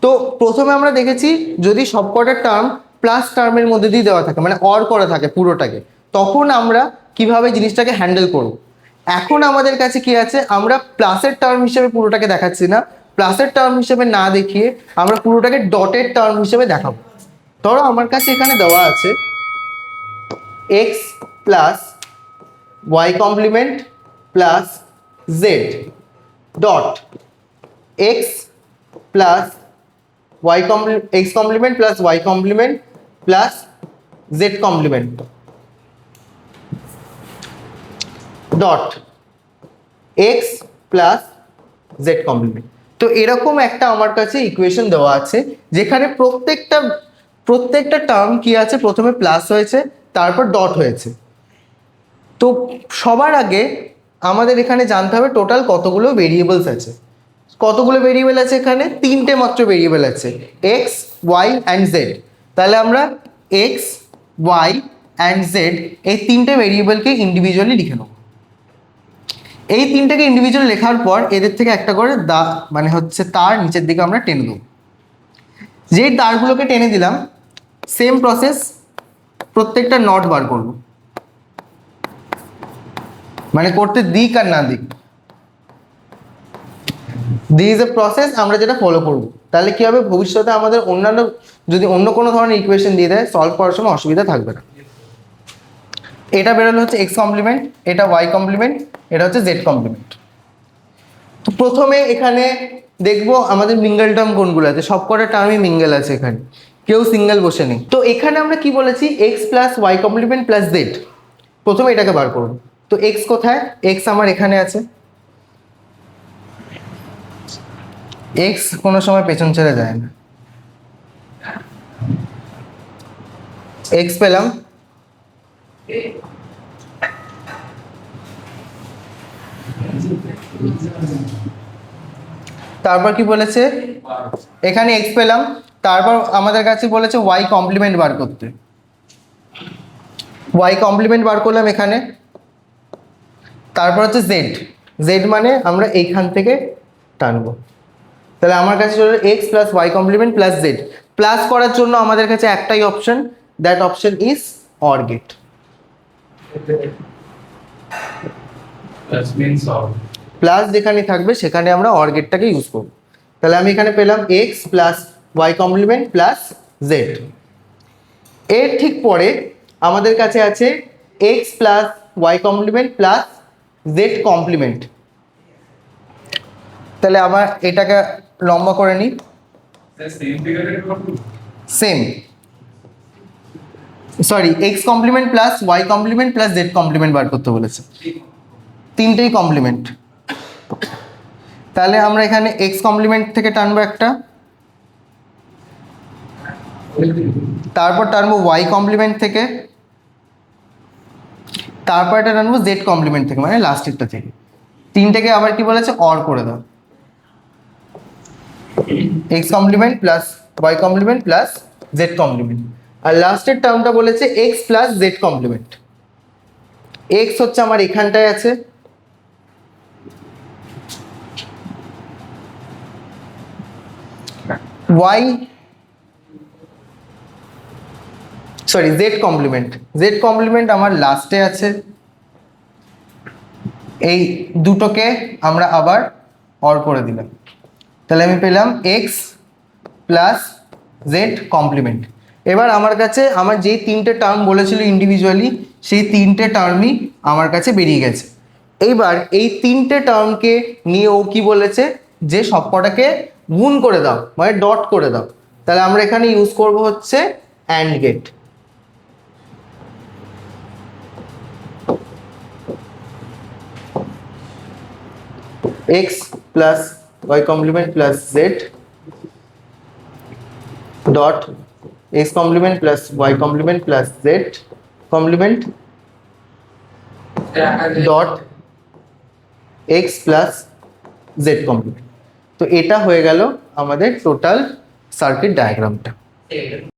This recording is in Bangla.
তো প্রথমে আমরা দেখেছি যদি সবকটা টার্ম প্লাস টার্মের মধ্যে দিয়ে দেওয়া থাকে, মানে অর করা থাকে পুরোটাকে, তখন আমরা কিভাবে জিনিসটাকে হ্যান্ডেল করব। এখন আমাদের কাছে কি আছে, আমরা প্লাসের টার্ম হিসেবে পুরোটাকে দেখাচ্ছি না, প্লাসের টার্ম হিসেবে না দেখিয়ে আমরা পুরোটাকে ডটের টার্ম হিসেবে দেখাবো। ধরো আমার কাছে এখানে দেওয়া আছে x plus Y complement plus z dot x plus y x complement plus y complement plus z complement dot x plus z complement। তো এরকম একটা আমার কাছে ইকুয়েশন দেওয়া আছে যেখানে প্রত্যেকটা টার্ম কি আছে, প্রথমে প্লাস হয়েছে তারপর ডট হয়েছে। তো সবার আগে আমাদের এখানে জানতে হবে টোটাল কতগুলো ভেরিয়েবলস আছে। কতগুলো ভেরিয়েবল আছে এখানে, তিনটে মাত্র ভেরিয়েবল আছে, এক্স ওয়াই অ্যান্ড জেড। তাহলে আমরা এক্স ওয়াই অ্যান্ড জেড এই তিনটে ভেরিয়েবলকে ইন্ডিভিজুয়ালি লিখে নেব। এই তিনটেকে ইন্ডিভিজুয়ালি লেখার পর এদের থেকে একটা করে মানে হচ্ছে তার নিচের দিকে আমরা টেনে দেবো। যেই তারগুলোকে টেনে দিলাম সেম প্রসেস, প্রত্যেকটা নট বার করব, মানে করতে দিক আর না দিক, দিস ইজ এ প্রসেস আমরা যেটা ফলো করব। তাহলে কি হবে, ভবিষ্যতে আমাদের অন্যান্য যদি অন্য কোনো ধরনের ইকুয়েশন দিয়ে দেয় সলভ করার সময় অসুবিধা থাকবে না। এটা বেরোলো হচ্ছে এক্স কমপ্লিমেন্ট, এটা ওয়াই কমপ্লিমেন্ট, এটা হচ্ছে জেড কমপ্লিমেন্ট। তো প্রথমে এখানে দেখবো আমাদের মিঙ্গেল টার্ম কোনগুলো আছে, সবকটা টার্মই মিঙ্গেল আছে, এখানে কেউ সিঙ্গেল বসে নেই। তো এখানে আমরা কি বলেছি, x plus Y complement plus z, প্রথমে এটাকে বার করবো। তো এক্স কোথায়, এক্স আমার এখানে আছে, এক্স কোনো সময় পেছন ছেড়ে যায় না, এক্স পেলাম। তারপর কি বলেছে, এখানে এক্স পেলাম, তারপর আমাদের কাছে বলেছে ওয়াই কমপ্লিমেন্ট বার করতে, ওয়াই কমপ্লিমেন্ট বার করলাম এখানে। তারপর হচ্ছে জেড, জেড মানে আমরা এইখান থেকে টানবো। তাহলে আমার কাছে চলো x plus Y complement plus z. Plus করার জন্য আমাদের কাছে একটাই option, that option is or gate. Plus যেখানে থাকবে সেখানে আমরা অর গেটটাকে ইউজ করব। তাহলে আমি এখানে পেলাম X plus Y complement plus Z. এর ঠিক পরে আমাদের কাছে আছে x plus Y complement plus Z complement. তাহলে আবার এটাকে লম্বা করে নিই, same sorry X complement plus Y complement plus Z complement বার করতে বলেছে, তিনটেই কমপ্লিমেন্ট। তাহলে আমরা এখানে এক্স কমপ্লিমেন্ট থেকে টানবো একটা, তারপর টানবো ওয়াই কমপ্লিমেন্ট থেকে, তারপর এটা টানবো জেড কমপ্লিমেন্ট থেকে, মানে লাস্টেরটা থেকে। তিনটেকে আবার কি বলেছে, অর করে দাও, X complement plus Y complement plus Z complement. আর লাস্টের টার্মটা বলেছে X plus Z complement. X হচ্ছে আমার এখানটায় আছে, Y sorry Z complement, Z complement আমার লাস্টে আছে। এই দুটোকে আমরা আবার অর করে দিলাম, তাহলে আমি পেলাম এক্স প্লাস জেড কমপ্লিমেন্ট। এবার আমার কাছে আমার যেই তিনটে টার্ম বলেছিল ইন্ডিভিজুয়ালি, সেই তিনটে টার্মই আমার কাছে বেরিয়ে গেছে। এইবার এই তিনটে টার্মকে নিয়ে ও কি বলেছে, যে সবকটাকে গুণ করে দাও, মানে ডট করে দাও। তাহলে আমরা এখানে ইউজ করব হচ্ছে and gate. x plus y complement plus z dot x complement plus y complement plus z complement dot x plus z complement। তো এটা হয়ে গেল আমাদের টোটাল সার্কিট ডায়াগ্রামটা।